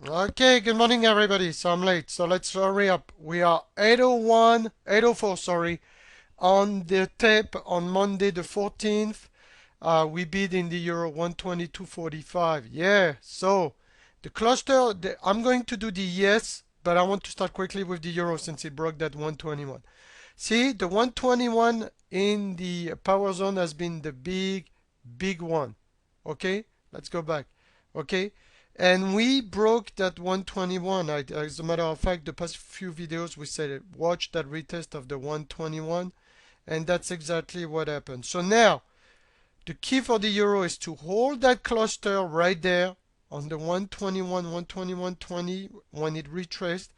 Okay, good morning everybody. So I'm late, so let's hurry up. We are 8:01, 8:04, sorry, on the tape on Monday the 14th. We bid in the euro 122.45. Yeah, so the cluster, I'm going to do the yes, but I want to start quickly with the euro since it broke that 121. See, the 121 in the power zone has been the big one. Okay, let's go back. Okay, and we broke that 121. As a matter of fact, the past few videos we said watch that retest of the 121, and that's exactly what happened. So now the key for the euro is to hold that cluster right there on the 121, 121.20 when it retraced.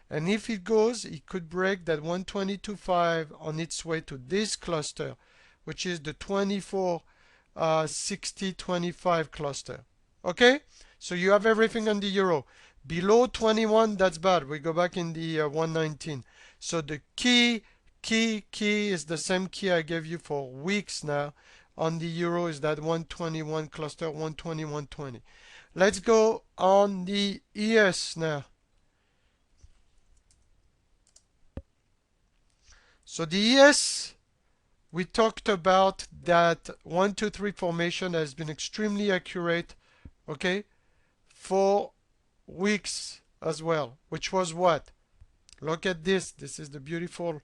And if it goes, it could break that 122.5 on its way to this cluster, which is the 24 60 25 cluster. Okay? So you have everything on the euro. Below 21, that's bad. We go back in the 119. So the key is the same key I gave you for weeks now on the euro is that 121 cluster, 121.20. Let's go on the ES now. So the ES, we talked about that 1, 2, 3 formation has been extremely accurate, okay, for weeks as well, which was what? Look at this. This is the beautiful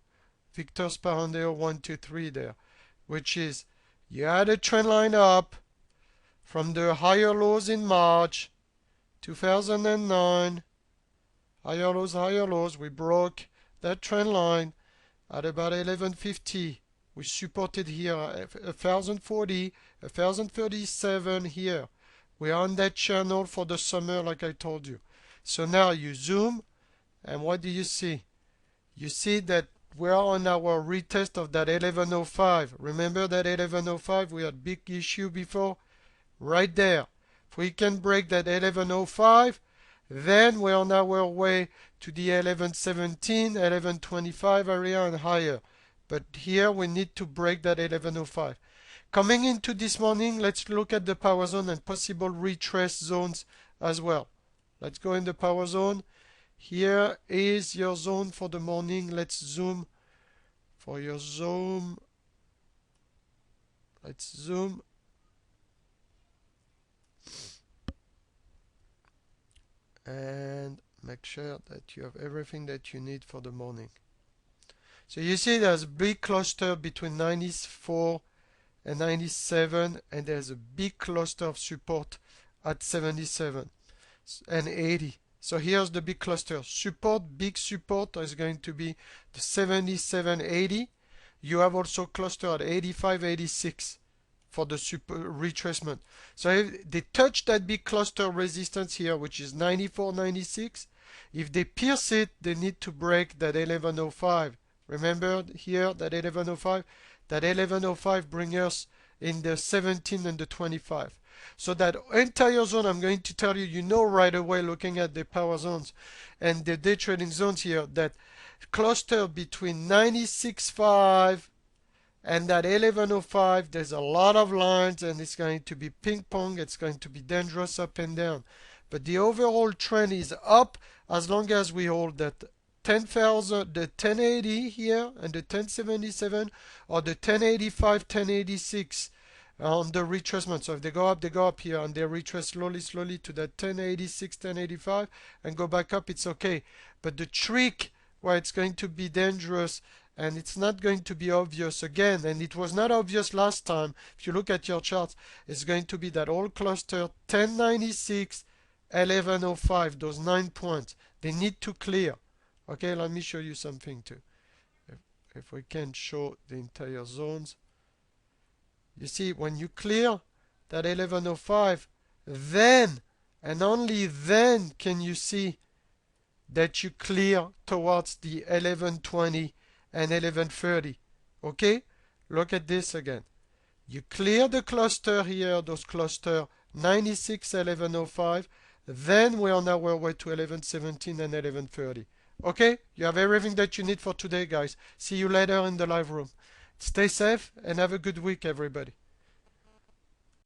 Victor Sparandeo 1, 2, 3 there, which is you had a trend line up from the higher lows in March 2009, higher lows. We broke that trend line at about 1150. We supported here 1040, 1037 here. We are on that channel for the summer like I told you. So now you zoom and what do you see? You see that we're on our retest of that 1105. Remember that 1105 we had big issue before? Right there. If we can break that 1105, then we're on our way to the 1117, 1125 area and higher. But here we need to break that 1105. Coming into this morning, let's look at the power zone and possible retrace zones as well. Let's go in the power zone. Here is your zone for the morning. Let's zoom for your zoom. Let's zoom. And make sure that you have everything that you need for the morning. So you see there's a big cluster between 94 and 97 and there's a big cluster of support at 77 and 80. So here's the big cluster. Big support is going to be the 77.80. You have also cluster at 85, 86 for the retracement. So if they touch that big cluster resistance here, which is 94, 96, if they pierce it, they need to break that 1105. Remember here that 1105? That 1105 brings us in the 17 and the 25. So that entire zone, I'm going to tell you, you know right away looking at the power zones and the day trading zones here, that cluster between 96.5 and that 1105, there's a lot of lines and it's going to be ping pong. It's going to be dangerous up and down. But the overall trend is up as long as we hold that 10,000, the 1080 here and the 1077 or the 1085, 1086 on the retracement. So if they go up here and they retrace slowly to that 1086, 1085 and go back up, it's okay. But the trick where it's going to be dangerous and it's not going to be obvious again, and it was not obvious last time, if you look at your charts, it's going to be that old cluster 1096, 1105, those 9 points. They need to clear. Okay, let me show you something too. If we can show the entire zones. You see, when you clear that 1105, then and only then can you see that you clear towards the 1120 and 1130. Okay? Look at this again. You clear the cluster here, those cluster 96, 1105. Then we're on our way to 1117 and 1130. Okay? You have everything that you need for today, guys. See you later in the live room. Stay safe and have a good week, everybody.